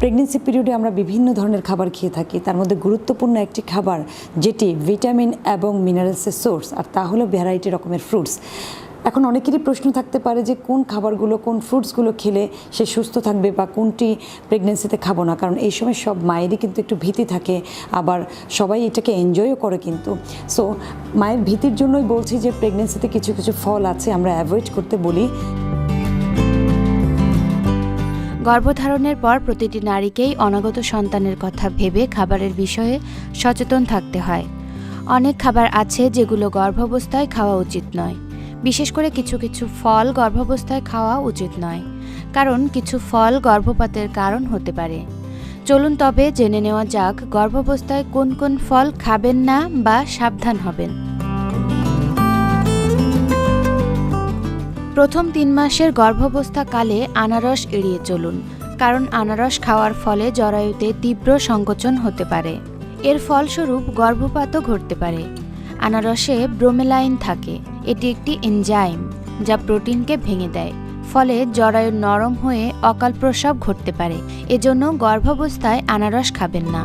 Pregnancy পিরিয়ডে আমরা বিভিন্ন ধরনের খাবার খেয়ে থাকি, তার মধ্যে গুরুত্বপূর্ণ একটি খাবার যেটি ভিটামিন এবং মিনারেলসের সোর্স, আর তা হলো ভ্যারাইটি রকমের ফ্রুটস। এখন অনেকেরই প্রশ্ন থাকতে পারে যে কোন খাবারগুলো, কোন ফ্রুটসগুলো খেলে সে সুস্থ থাকবে বা কোনটি প্রেগনেন্সিতে খাবো না, কারণ এই সময় সব মায়েরই কিন্তু একটু ভীতি থাকে, আবার সবাই এটাকে এনজয়ও করে কিন্তু। সো মায়ের ভীতির জন্যই বলছি যে প্রেগনেন্সিতে কিছু কিছু ফল আছে আমরা অ্যাভয়েড করতে বলি। গর্ভধারণের পর প্রতিটি নারীকেই অনাগত সন্তানের কথা ভেবে খাবারের বিষয়ে সচেতন থাকতে হয়। অনেক খাবার আছে যেগুলো গর্ভাবস্থায় খাওয়া উচিত নয়। বিশেষ করে কিছু কিছু ফল গর্ভাবস্থায় খাওয়া উচিত নয়, কারণ কিছু ফল গর্ভপাতের কারণ হতে পারে। চলুন তবে জেনে নেওয়া যাক গর্ভাবস্থায় কোন কোন ফল খাবেন না বা সাবধান হবেন। প্রথম 3 মাসের গর্ভাবস্থাকালে আনারস এড়িয়ে চলুন, কারণ আনারস খাওয়ার ফলে জরায়ুতে তীব্র সংকোচন হতে পারে। এর ফলস্বরূপ গর্ভপাতও ঘটতে পারে। আনারসে ব্রোমেলাইন থাকে, এটি একটি এনজাইম যা প্রোটিনকে ভেঙে দেয়, ফলে জরায়ু নরম হয়ে অকাল প্রসব ঘটতে পারে। এজন্য গর্ভাবস্থায় আনারস খাবেন না।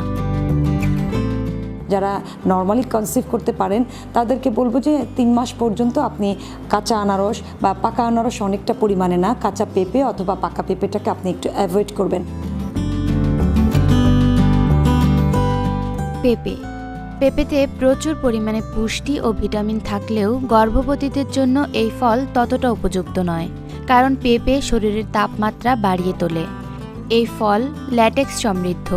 যারা নর্মালি কনসিভ করতে পারেন তাদেরকে বলবো যে 3 মাস পর্যন্ত আপনি কাঁচা আনারস বা পাকা আনারস অনেকটা পরিমাণে না, কাঁচা পেঁপে অথবা পাকা পেঁপেটাকে আপনি একটু অ্যাভয়েড করবেন। পেঁপেতে প্রচুর পরিমাণে পুষ্টি ও ভিটামিন থাকলেও গর্ভবতীদের জন্য এই ফল ততটা উপযুক্ত নয়, কারণ পেঁপে শরীরের তাপমাত্রা বাড়িয়ে তোলে। এই ফল ল্যাটেক্স সমৃদ্ধ,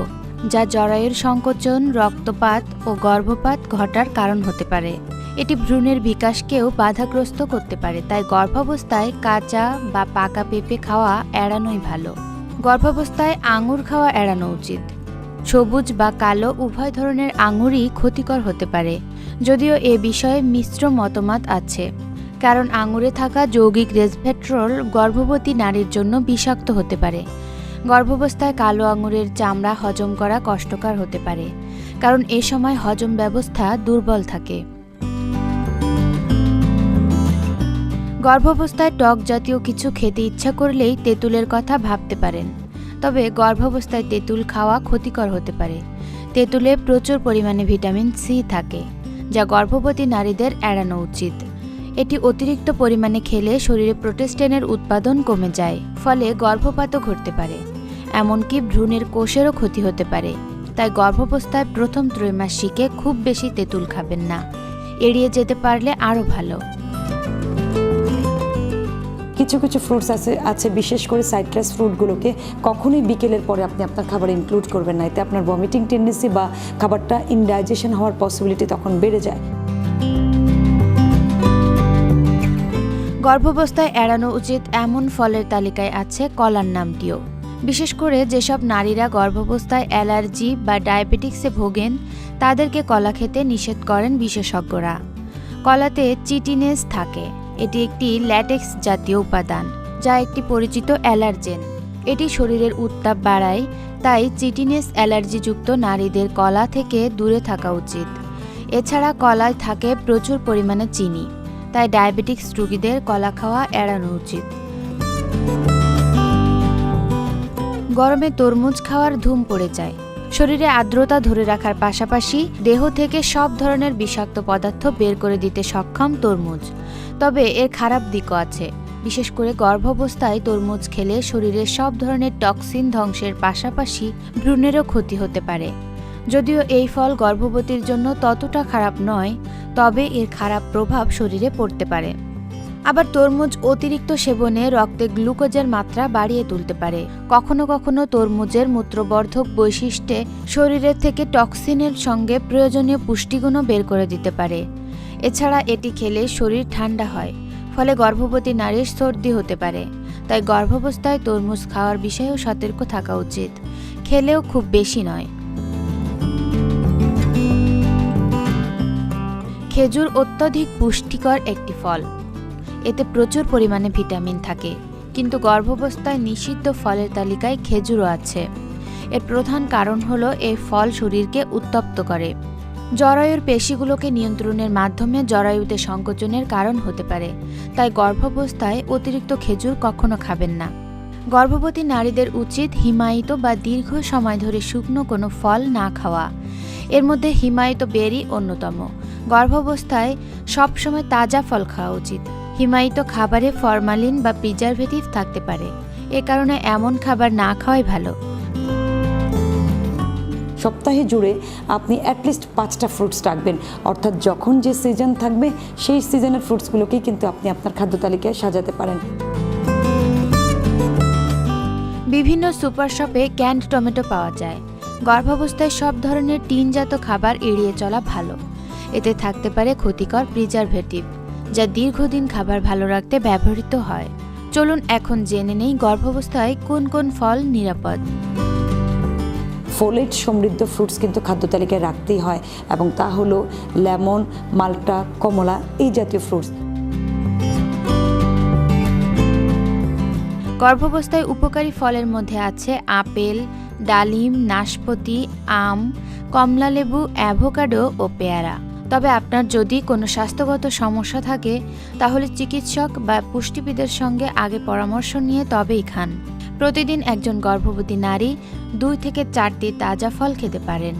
যা জরায়ুর সংকোচন, রক্তপাত ও গর্ভপাত ঘটার কারণ হতে পারে। এটি ভ্রূণের বিকাশকেও বাধাগ্রস্ত করতে পারে, তাই গর্ভাবস্থায় কাঁচা বা পাকা পেঁপে খাওয়া এড়ানোই ভালো। গর্ভাবস্থায় আঙুর খাওয়া এড়ানো উচিত। সবুজ বা কালো উভয় ধরনের আঙুরই ক্ষতিকর হতে পারে, যদিও এ বিষয়ে মিশ্র মতামত আছে, কারণ আঙুরে থাকা যৌগিক রেসভেট্রল গর্ভবতী নারীর জন্য বিষাক্ত হতে পারে। গর্ভাবস্থায় কালো আঙুরের চামড়া হজম করা কষ্টকর হতে পারে, কারণ এ সময় হজম ব্যবস্থা দুর্বল থাকে। গর্ভাবস্থায় টক জাতীয় কিছু খেতে ইচ্ছা করলেই তেঁতুলের কথা ভাবতে পারেন, তবে গর্ভাবস্থায় তেঁতুল খাওয়া ক্ষতিকর হতে পারে। তেঁতুলে প্রচুর পরিমাণে ভিটামিন সি থাকে, যা গর্ভবতী নারীদের এড়ানো উচিত। এটি অতিরিক্ত পরিমাণে খেলে শরীরে প্রোটেস্টেনের উৎপাদন কমে যায়, ফলে গর্ভপাতও ঘটতে পারে, এমনকি ভ্রূণের কোষেরও ক্ষতি হতে পারে। তাই গর্ভাবস্থায় প্রথম ত্রৈমাসিকে খুব বেশি তেঁতুল খাবেন না, এড়িয়ে যেতে পারলে আরও ভালো। কিছু কিছু ফ্রুটস আছে বিশেষ করে সাইট্রাস ফ্রুটগুলোকে কখনোই বিকেলের পরে আপনি আপনার খাবারে ইনক্লুড করবেন না, এতে আপনার ভমিটিং টেন্ডেন্সি বা খাবারটা ইনডাইজেশন হওয়ার পসিবিলিটি তখন বেড়ে যায়। গর্ভাবস্থায় এড়ানো উচিত এমন ফলের তালিকায় আছে কলার নামটিও। বিশেষ করে যেসব নারীরা গর্ভাবস্থায় অ্যালার্জি বা ডায়াবেটিক্সে ভোগেন তাদেরকে কলা খেতে নিষেধ করেন বিশেষজ্ঞরা। কলাতে চিটিনেস থাকে, এটি একটি ল্যাটেক্স জাতীয় উপাদান, যা একটি পরিচিত অ্যালার্জেন। এটি শরীরের উত্তাপ বাড়ায়, তাই চিটিনেস অ্যালার্জিযুক্ত নারীদের কলা থেকে দূরে থাকা উচিত। এছাড়া কলায় থাকে প্রচুর পরিমাণে চিনি, তাই ডায়াবেটিক্স রোগীদের কলা খাওয়া এড়ানো উচিত। গরমে তরমুজ খাওয়ার ধুম পড়ে যায়। শরীরে আর্দ্রতা ধরে রাখার পাশাপাশি দেহ থেকে সব ধরনের বিষাক্ত পদার্থ বের করে দিতে সক্ষম তরমুজ। তবে এর খারাপ দিকও আছে। বিশেষ করে গর্ভাবস্থায় তরমুজ খেলে শরীরের সব ধরনের টক্সিন ধ্বংসের পাশাপাশি ভ্রূণেরও ক্ষতি হতে পারে। যদিও এই ফল গর্ভবতীর জন্য ততটা খারাপ নয়, তবে এর খারাপ প্রভাব শরীরে পড়তে পারে। আবার তরমুজ অতিরিক্ত সেবনে রক্তে গ্লুকোজের মাত্রা বাড়িয়ে তুলতে পারে। কখনো কখনো তরমুজের মূত্রবর্ধক বৈশিষ্ট্যে শরীরের থেকে টক্সিনের সঙ্গে প্রয়োজনীয় পুষ্টিগুণও বের করে দিতে পারে। এছাড়া এটি খেলে শরীর ঠান্ডা হয়, ফলে গর্ভবতী নারীর সর্দি হতে পারে। তাই গর্ভাবস্থায় তরমুজ খাওয়ার বিষয়েও সতর্ক থাকা উচিত, খেলেও খুব বেশি নয়। খেজুর অত্যধিক পুষ্টিকর একটি ফল। এতে প্রচুর পরিমাণে ভিটামিন থাকে, কিন্তু গর্ভাবস্থায় নিষিদ্ধ ফলের তালিকায় খেজুরও আছে। এর প্রধান কারণ হলো এই ফল শরীরকে উত্তপ্ত করে। জরায়ুর পেশিগুলোকে নিয়ন্ত্রণের মাধ্যমে জরায়ুতে সংকোচনের কারণ হতে পারে, তাই গর্ভাবস্থায় অতিরিক্ত খেজুর কখনো খাবেন না। গর্ভবতী নারীদের উচিত হিমায়িত বা দীর্ঘ সময় ধরে শুকনো কোনো ফল না খাওয়া। এর মধ্যে হিমায়িত বেরি অন্যতম। গর্ভাবস্থায় সবসময় তাজা ফল খাওয়া উচিত। হিমায়িত খাবারে ফরমালিন বা প্রিজারভেটিভ থাকতে পারে, এ কারণে এমন খাবার না খাওয়াই ভালো। সপ্তাহে জুড়ে আপনি অ্যাটলিস্ট 5টা ফ্রুটস রাখবেন, অর্থাৎ যখন যে সিজন থাকবে সেই সিজনের ফ্রুটসগুলোকেই কিন্তু আপনি আপনার খাদ্য তালিকায় সাজাতে পারেন। বিভিন্ন সুপার শপে ক্যান্ড টমেটো পাওয়া যায়। গর্ভাবস্থায় সব ধরনের টিনজাত খাবার এড়িয়ে চলা ভালো। এতে থাকতে পারে ক্ষতিকর প্রিজারভেটিভ, যা দীর্ঘদিন খাবার ভালো রাখতে ব্যবহৃত হয়। চলুন এখন জেনে নেই গর্ভাবস্থায় কোন কোন ফল নিরাপদ। ফোলেট সমৃদ্ধ ফ্রুটস কিন্তু খাদ্য তালিকায় রাখতেই হয়, এবং তা হলো লেমন, মাল্টা, কমলা, এই জাতীয় ফ্রুটস। গর্ভাবস্থায় উপকারী ফলের মধ্যে আছে আপেল, ডালিম, নাশপাতি, আম, কমলালেবু, অ্যাভোকাডো ও পেয়ারা। তবে আপনার যদি কোনো স্বাস্থ্যগত সমস্যা থাকে তাহলে চিকিৎসক বা পুষ্টিবিদের সঙ্গে আগে পরামর্শ নিয়ে তবেই খান। প্রতিদিন একজন গর্ভবতী নারী 2 থেকে 4টি তাজা ফল খেতে পারেন।